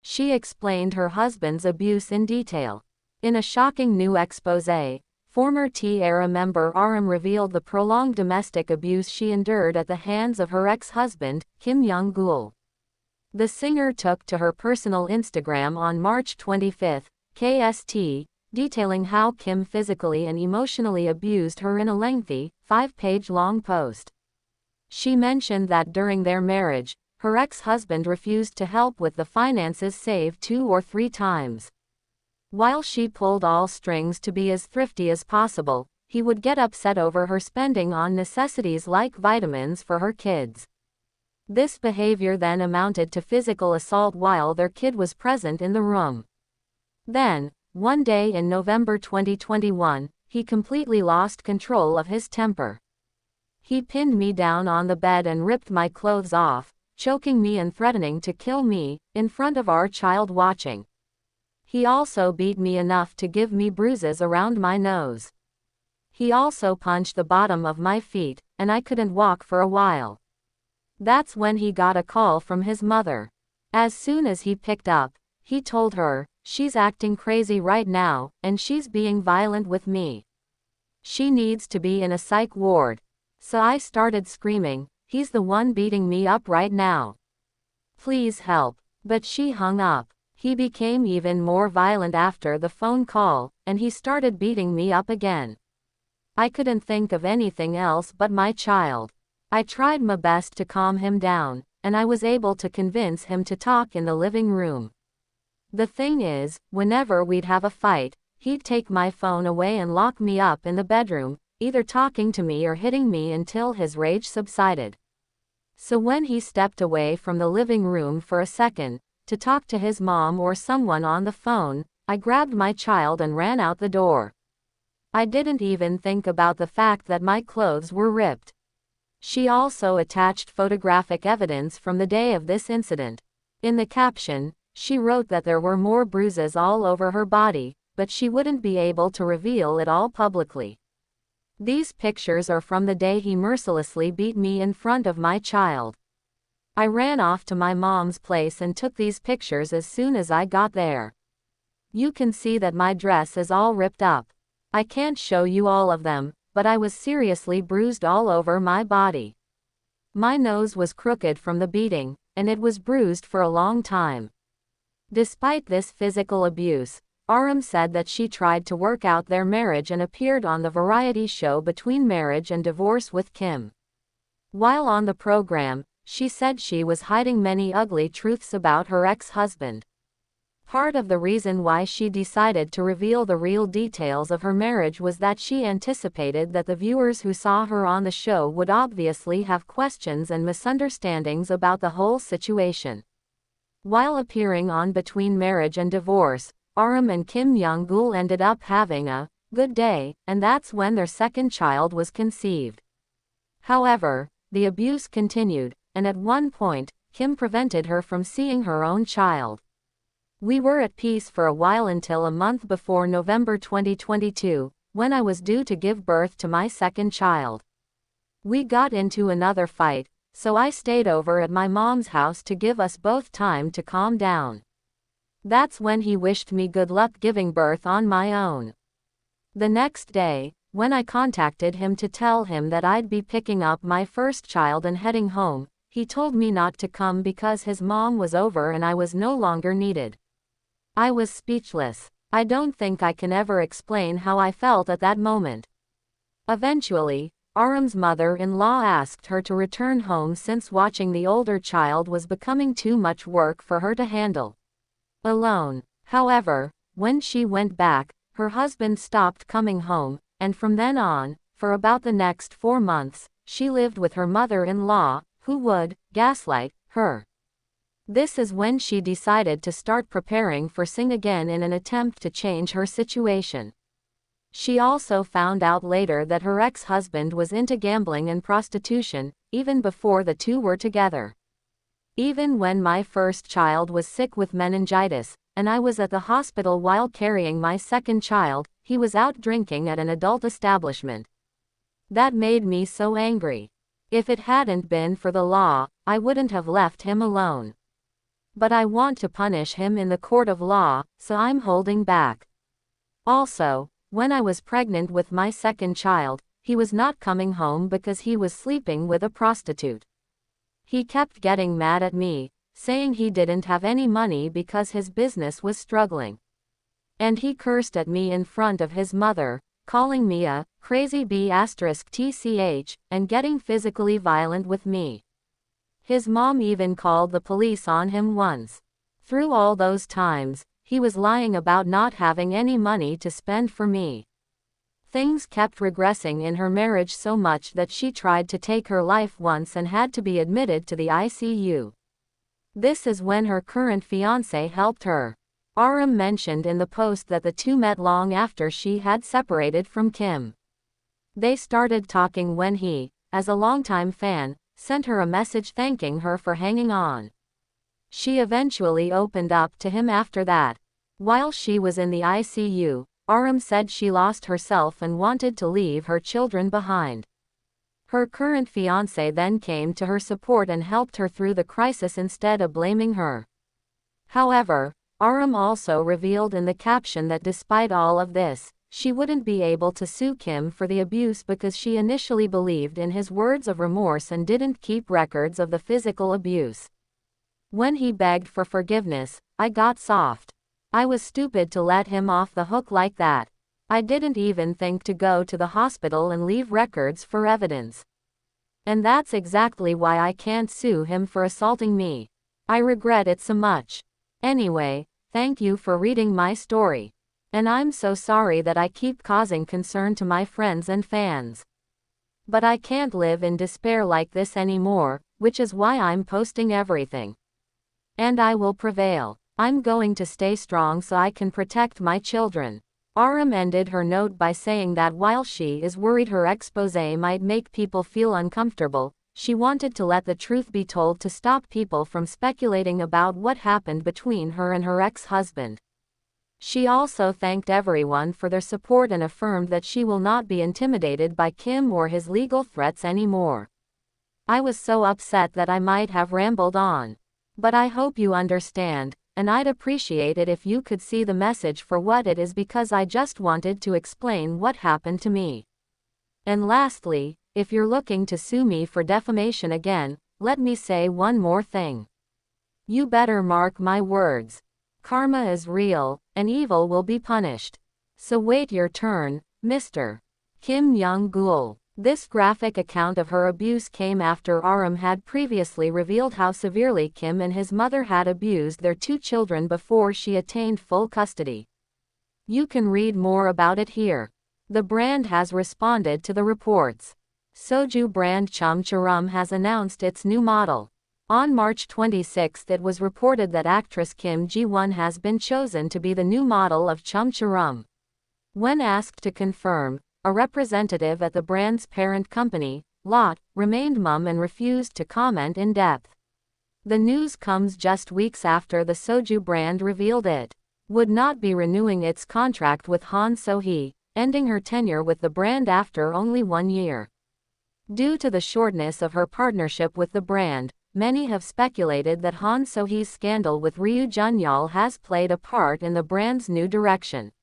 She explained her husband's abuse in detail. In a shocking new exposé, former T-ARA member Areum revealed the prolonged domestic abuse she endured at the hands of her ex-husband, Kim Young-gul. The singer took to her personal Instagram on March 25, KST, detailing how Kim physically and emotionally abused her in a lengthy, 5-page-long post. She mentioned that during their marriage, her ex-husband refused to help with the finances save 2 or 3 times. While she pulled all strings to be as thrifty as possible, he would get upset over her spending on necessities like vitamins for her kids. This behavior then amounted to physical assault while their kid was present in the room. Then, one day in November 2021, he completely lost control of his temper. He pinned me down on the bed and ripped my clothes off, choking me and threatening to kill me, in front of our child watching. He also beat me enough to give me bruises around my nose. He also punched the bottom of my feet, and I couldn't walk for a while. That's when he got a call from his mother. As soon as he picked up, he told her, "She's acting crazy right now, and she's being violent with me. She needs to be in a psych ward." So I started screaming, "He's the one beating me up right now. Please help." But she hung up. He became even more violent after the phone call, and he started beating me up again. I couldn't think of anything else but my child. I tried my best to calm him down, and I was able to convince him to talk in the living room. The thing is, whenever we'd have a fight, he'd take my phone away and lock me up in the bedroom, either talking to me or hitting me until his rage subsided. So when he stepped away from the living room for a second, to talk to his mom or someone on the phone, I grabbed my child and ran out the door. I didn't even think about the fact that my clothes were ripped. She also attached photographic evidence from the day of this incident. In the caption, she wrote that there were more bruises all over her body, but she wouldn't be able to reveal it all publicly. These pictures are from the day he mercilessly beat me in front of my child. I ran off to my mom's place and took these pictures as soon as I got there. You can see that my dress is all ripped up. I can't show you all of them, but I was seriously bruised all over my body. My nose was crooked from the beating, and it was bruised for a long time. Despite this physical abuse, Areum said that she tried to work out their marriage and appeared on the variety show Between Marriage and Divorce with Kim. While on the program, she said she was hiding many ugly truths about her ex-husband. Part of the reason why she decided to reveal the real details of her marriage was that she anticipated that the viewers who saw her on the show would obviously have questions and misunderstandings about the whole situation. While appearing on Between Marriage and Divorce, Areum and Kim Young-gul ended up having a good day, and that's when their second child was conceived. However, the abuse continued, and at one point, Kim prevented her from seeing her own child. We were at peace for a while until a month before November 2022, when I was due to give birth to my second child. We got into another fight, so I stayed over at my mom's house to give us both time to calm down. That's when he wished me good luck giving birth on my own. The next day, when I contacted him to tell him that I'd be picking up my first child and heading home, he told me not to come because his mom was over and I was no longer needed. I was speechless. I don't think I can ever explain how I felt at that moment. Eventually, Areum's mother-in-law asked her to return home since watching the older child was becoming too much work for her to handle alone. However, when she went back, her husband stopped coming home, and from then on, for about the next 4 months, she lived with her mother-in-law, who would gaslight her. This is when she decided to start preparing for Sing again in an attempt to change her situation. She also found out later that her ex-husband was into gambling and prostitution, even before the two were together. Even when my first child was sick with meningitis, and I was at the hospital while carrying my second child, he was out drinking at an adult establishment. That made me so angry. If it hadn't been for the law, I wouldn't have left him alone. But I want to punish him in the court of law, so I'm holding back. Also, when I was pregnant with my second child, he was not coming home because he was sleeping with a prostitute. He kept getting mad at me, saying he didn't have any money because his business was struggling. And he cursed at me in front of his mother, calling me a crazy B*TCH, and getting physically violent with me. His mom even called the police on him once. Through all those times, he was lying about not having any money to spend for me. Things kept regressing in her marriage so much that she tried to take her life once and had to be admitted to the ICU. This is when her current fiancé helped her. Areum mentioned in the post that the two met long after she had separated from Kim. They started talking when he, as a longtime fan, sent her a message thanking her for hanging on. She eventually opened up to him after that. While she was in the ICU, Areum said she lost herself and wanted to leave her children behind. Her current fiancé then came to her support and helped her through the crisis instead of blaming her. However, Areum also revealed in the caption that despite all of this, she wouldn't be able to sue Kim for the abuse because she initially believed in his words of remorse and didn't keep records of the physical abuse. When he begged for forgiveness, I got soft. I was stupid to let him off the hook like that. I didn't even think to go to the hospital and leave records for evidence. And that's exactly why I can't sue him for assaulting me. I regret it so much. Anyway, thank you for reading my story. And I'm so sorry that I keep causing concern to my friends and fans. But I can't live in despair like this anymore, which is why I'm posting everything. And I will prevail. I'm going to stay strong so I can protect my children. Areum ended her note by saying that while she is worried her exposé might make people feel uncomfortable, she wanted to let the truth be told to stop people from speculating about what happened between her and her ex-husband. She also thanked everyone for their support and affirmed that she will not be intimidated by Kim or his legal threats anymore. I was so upset that I might have rambled on. But I hope you understand, and I'd appreciate it if you could see the message for what it is because I just wanted to explain what happened to me. And lastly, if you're looking to sue me for defamation again, let me say one more thing. You better mark my words. Karma is real, and evil will be punished. So wait your turn, Mr. Kim Young-gul. This graphic account of her abuse came after Areum had previously revealed how severely Kim and his mother had abused their two children before she attained full custody. You can read more about it here. The brand has responded to the reports. Soju brand Chum Charum has announced its new model. On March 26 it was reported that actress Kim Ji-won has been chosen to be the new model of Chum Charum. When asked to confirm, a representative at the brand's parent company, Lot, remained mum and refused to comment in depth. The news comes just weeks after the Soju brand revealed it would not be renewing its contract with Han So-hee, ending her tenure with the brand after only 1 year. Due to the shortness of her partnership with the brand, many have speculated that Han So-hee's scandal with Ryu Junyal has played a part in the brand's new direction.